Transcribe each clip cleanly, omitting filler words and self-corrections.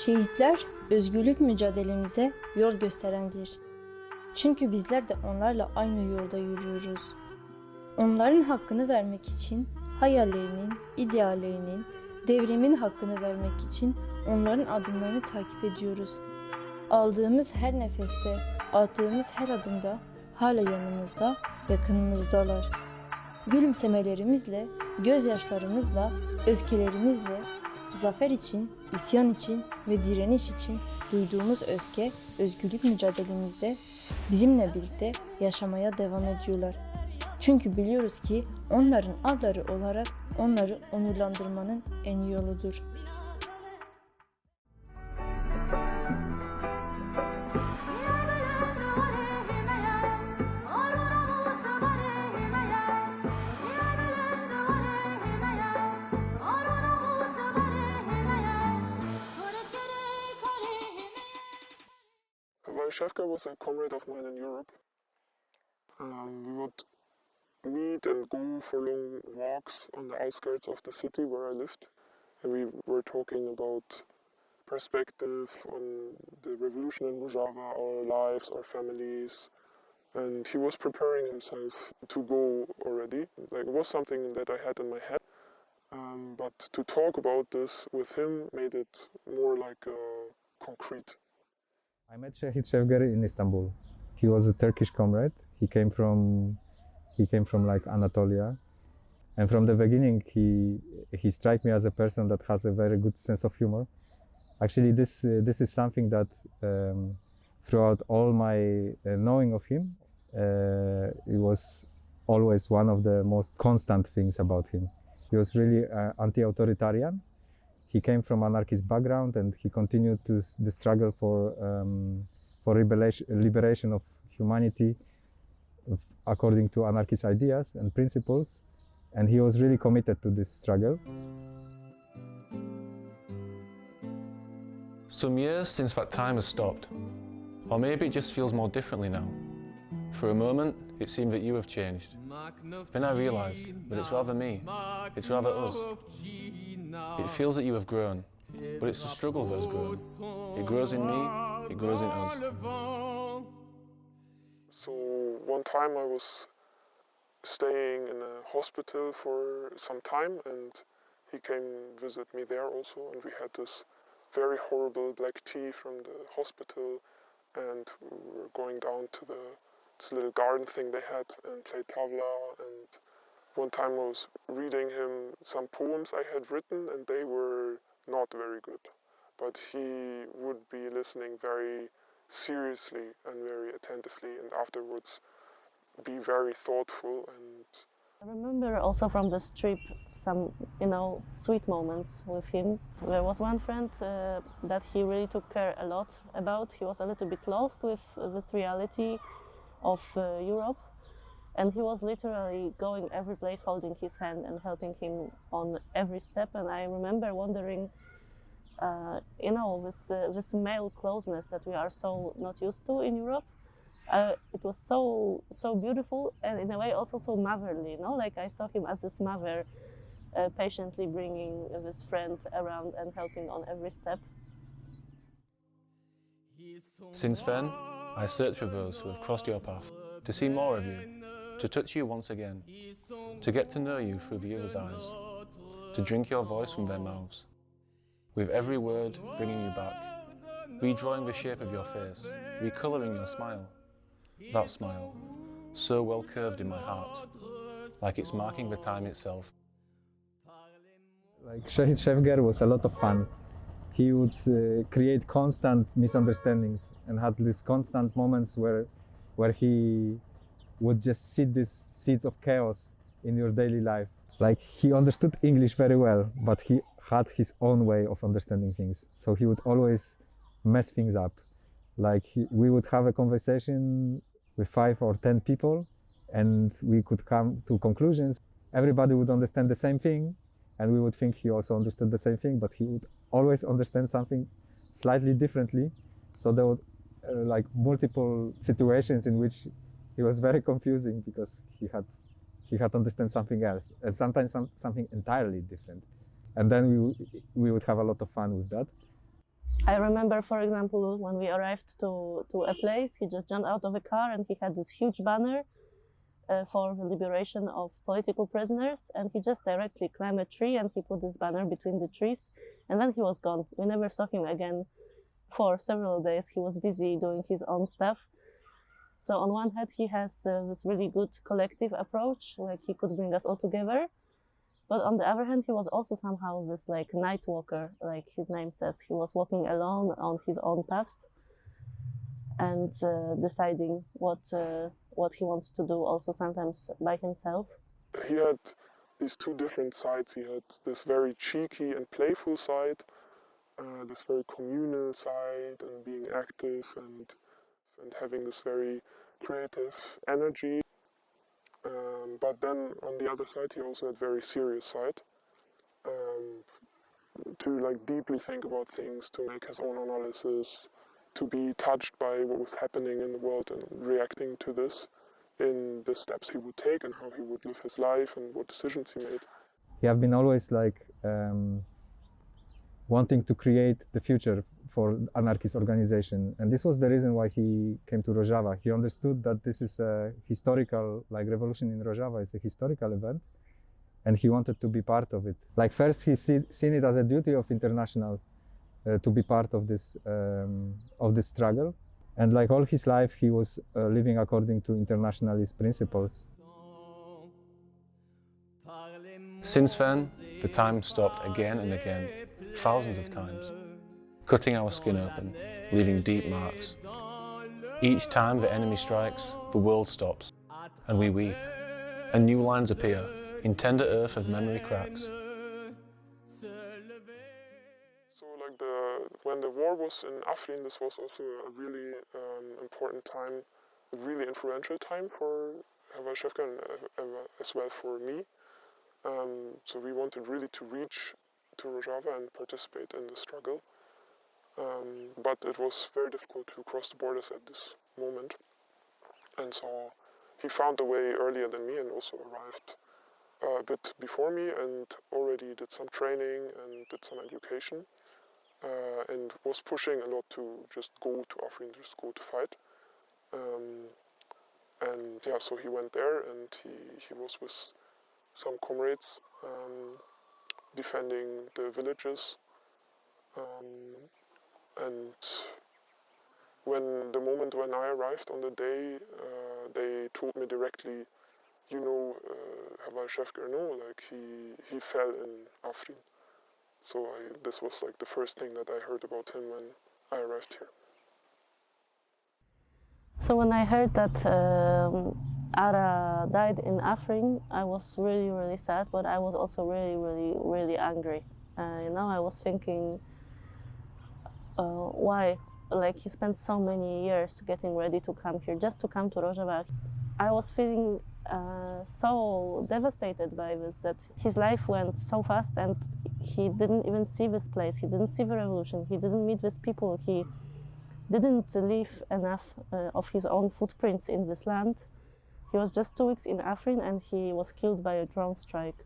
Şehitler özgürlük mücadelemize yol gösterendir. Çünkü bizler de onlarla aynı yolda yürüyoruz. Onların hakkını vermek için, hayallerinin, ideallerinin, devrimin hakkını vermek için onların adımlarını takip ediyoruz. Aldığımız her nefeste, attığımız her adımda hala yanımızda, yakınımızdalar. Gülümsemelerimizle, gözyaşlarımızla, öfkelerimizle, zafer için, isyan için ve direniş için duyduğumuz öfke, özgürlük mücadelemizde bizimle birlikte yaşamaya devam ediyorlar. Çünkü biliyoruz ki onların adları olarak onları onurlandırmanın en iyi yoludur. Comrade Şevger was a comrade of mine in Europe. We would meet and go for long walks on the outskirts of the city where I lived. And we were talking about perspective on the revolution in Rojava, our lives, our families. And he was preparing himself to go already. Like, it was something that I had in my head. But to talk about this with him made it more like concrete. I met Şehit Şevger in Istanbul. He was a Turkish comrade. He came from like Anatolia, and from the beginning he struck me as a person that has a very good sense of humor. Actually, this is something that throughout all my knowing of him, it was always one of the most constant things about him. He was really anti-authoritarian. He came from anarchist background, and he continued to the struggle for liberation of humanity according to anarchist ideas and principles, and he was really committed to this struggle. Some years since that time has stopped, or maybe it just feels more differently now. For a moment, it seemed that you have changed. Then I realised that it's rather me, it's rather us. It feels that you have grown, but it's the struggle that has grown. It grows in me, it grows in us. So one time I was staying in a hospital for some time, and he came visit me there also, and we had this very horrible black tea from the hospital, and we were going down to this little garden thing they had and play tavla. And one time I was reading him some poems I had written, and they were not very good, but he would be listening very seriously and very attentively, and afterwards be very thoughtful. And I remember also from this trip some, sweet moments with him. There was one friend that he really took care a lot about. He was a little bit lost with this reality of Europe, and he was literally going every place, holding his hand and helping him on every step. And I remember wondering, this male closeness that we are so not used to in Europe. It was so beautiful, and in a way also so motherly. Like I saw him as this mother, patiently bringing this friend around and helping on every step. Since then, I search for those who have crossed your path, to see more of you, to touch you once again, to get to know you through the other's eyes, to drink your voice from their mouths, with every word bringing you back, redrawing the shape of your face, recolouring your smile. That smile, so well curved in my heart, like it's marking the time itself. Like Şehit Şevger was a lot of fun. He would create constant misunderstandings and had these constant moments where he would just seed these seeds of chaos in your daily life. Like, he understood English very well, but he had his own way of understanding things. So he would always mess things up. Like, we would have a conversation with 5 or 10 people, and we could come to conclusions. Everybody would understand the same thing, and we would think he also understood the same thing, but he would always understand something slightly differently. So there were like multiple situations in which it was very confusing, because he had understand something else, and sometimes something entirely different. And then we would have a lot of fun with that. I remember, for example, when we arrived to a place, he just jumped out of a car and he had this huge banner for the liberation of political prisoners, and he just directly climbed a tree and he put this banner between the trees, and then he was gone. We never saw him again for several days. He was busy doing his own stuff. So on one hand, he has this really good collective approach, like he could bring us all together. But on the other hand, he was also somehow this like night walker, like his name says. He was walking alone on his own paths and deciding what he wants to do, also sometimes by himself. He had these two different sides. He had this very cheeky and playful side, this very communal side, and being active and having this very creative energy. But then on the other side, he also had very serious side, to like deeply think about things, to make his own analysis, to be touched by what was happening in the world and reacting to this in the steps he would take and how he would live his life and what decisions he made. He have been always like wanting to create the future for anarchist organization, and this was the reason why he came to Rojava. He understood that this is a historical, like revolution in Rojava is a historical event, and he wanted to be part of it. Like first he seen it as a duty of International to be part of this struggle, and like all his life he was living according to internationalist principles. Since then, the time stopped again and again, thousands of times, cutting our skin open, leaving deep marks. Each time the enemy strikes, the world stops, and we weep, and new lines appear, in tender earth of memory cracks. So like when the war was in Afrin, this was also a really important time, a really influential time for Comrade Şevger and as well for me. So we wanted really to reach to Rojava and participate in the struggle. But it was very difficult to cross the borders at this moment. And so he found a way earlier than me and also arrived a bit before me and already did some training and did some education. And was pushing a lot to just go to Afrin, just go to fight. And yeah, so he went there and he was with some comrades defending the villages. And when the moment when I arrived on the day, they told me directly, you know, Comrade Şevger, no, like he fell in Afrin. So this was like the first thing that I heard about him when I arrived here. So when I heard that Ara died in Afrin, I was really, really sad, but I was also really, really, really angry. You know, I was thinking, why? Like he spent so many years getting ready to come here, just to come to Rojava. I was feeling so devastated by this, that his life went so fast and he didn't even see this place, he didn't see the revolution, he didn't meet these people, he didn't leave enough of his own footprints in this land. He was just 2 weeks in Afrin and he was killed by a drone strike.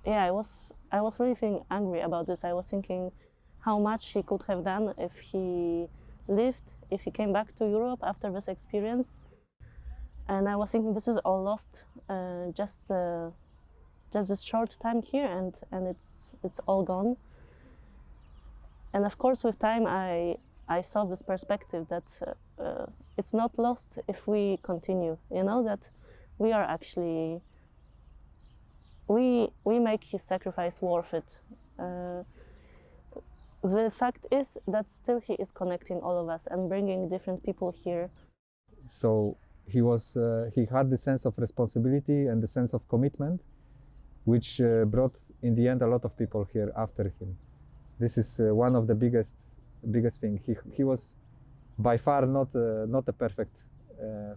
Yeah, I was really feeling angry about this. I was thinking how much he could have done if he lived, if he came back to Europe after this experience. And I was thinking this is all lost, just this short time here, and it's all gone. And of course, with time, I saw this perspective that it's not lost if we continue. You know, that we are actually we make his sacrifice worth it. The fact is that still he is connecting all of us and bringing different people here. So he had the sense of responsibility and the sense of commitment, which brought in the end a lot of people here after him. This is one of the biggest thing. He was by far not a perfect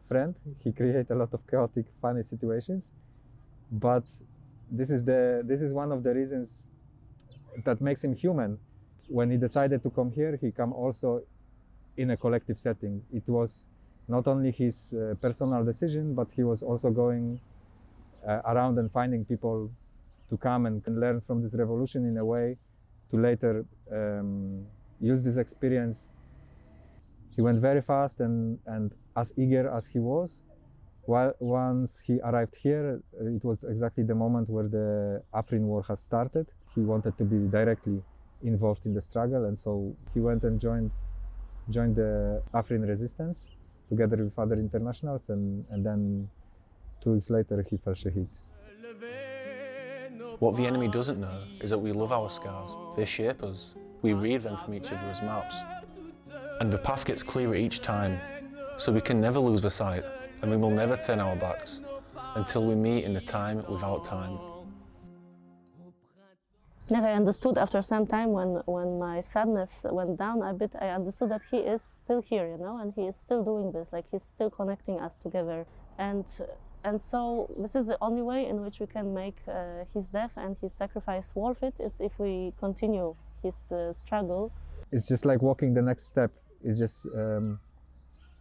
friend. He created a lot of chaotic, funny situations, but this is one of the reasons that makes him human. When he decided to come here, he came also in a collective setting. It was not only his personal decision, but he was also going around and finding people to come and learn from this revolution in a way to later use this experience. He went very fast and as eager as he was. While once he arrived here, it was exactly the moment where the Afrin war has started. He wanted to be directly involved in the struggle, and so he went and joined the Afrin resistance together with other internationals, and then 2 weeks later he fell shahid. What the enemy doesn't know is that we love our scars. They shape us. We read them from each other as maps. And the path gets clearer each time, so we can never lose the sight, and we will never turn our backs until we meet in the time without time. And I understood after some time when my sadness went down a bit, I understood that he is still here, you know, and he is still doing this, like he's still connecting us together. And so this is the only way in which we can make his death and his sacrifice worth it, is if we continue his struggle. It's just like walking the next step. It's just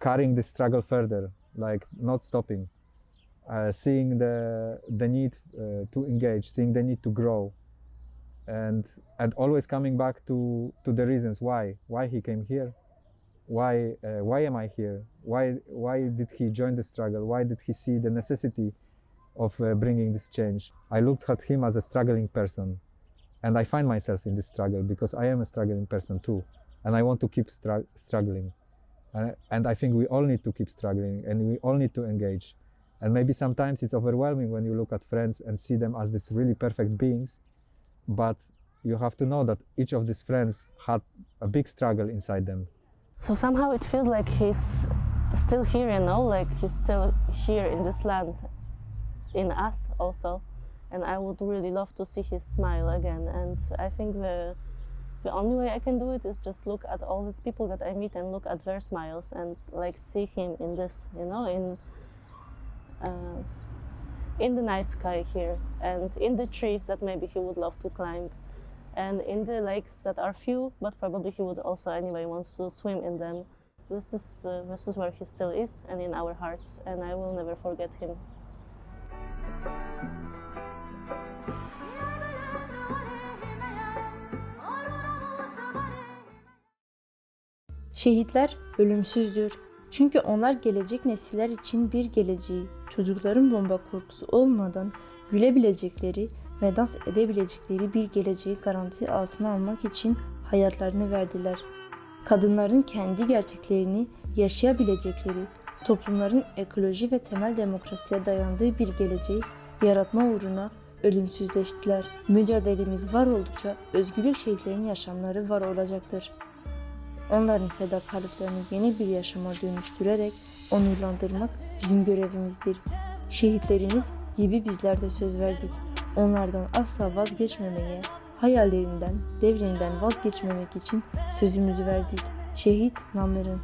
carrying the struggle further, like not stopping, seeing the need to engage, seeing the need to grow, and always coming back to the reasons why he came here, why am I here, why did he join the struggle, why did he see the necessity of bringing this change. I looked at him as a struggling person, and I find myself in this struggle because I am a struggling person too, and I want to keep struggling. And I think we all need to keep struggling, and we all need to engage. And maybe sometimes it's overwhelming when you look at friends and see them as these really perfect beings, but you have to know that each of these friends had a big struggle inside them. So somehow it feels like he's still here, you know, like he's still here in this land, in us also. And I would really love to see his smile again. And I think the only way I can do it is just look at all these people that I meet and look at their smiles and like see him in this, you know, in the night sky here, and in the trees that maybe he would love to climb, and in the lakes that are few, but probably he would also anyway want to swim in them. This is where he still is, and in our hearts, and I will never forget him. Şehitler ölümsüzdür. Çünkü onlar gelecek nesiller için bir geleceği, çocukların bomba korkusu olmadan gülebilecekleri ve dans edebilecekleri bir geleceği garanti altına almak için hayatlarını verdiler. Kadınların kendi gerçeklerini yaşayabilecekleri, toplumların ekoloji ve temel demokrasiye dayandığı bir geleceği yaratma uğruna ölümsüzleştiler. Mücadelemiz var oldukça özgürlük şehitlerinin yaşamları var olacaktır. Onların fedakarlıklarını yeni bir yaşama dönüştürerek onurlandırmak bizim görevimizdir. Şehitlerimiz gibi bizler de söz verdik. Onlardan asla vazgeçmemeye, hayallerinden, devrinden vazgeçmemek için sözümüzü verdik. Şehit namların.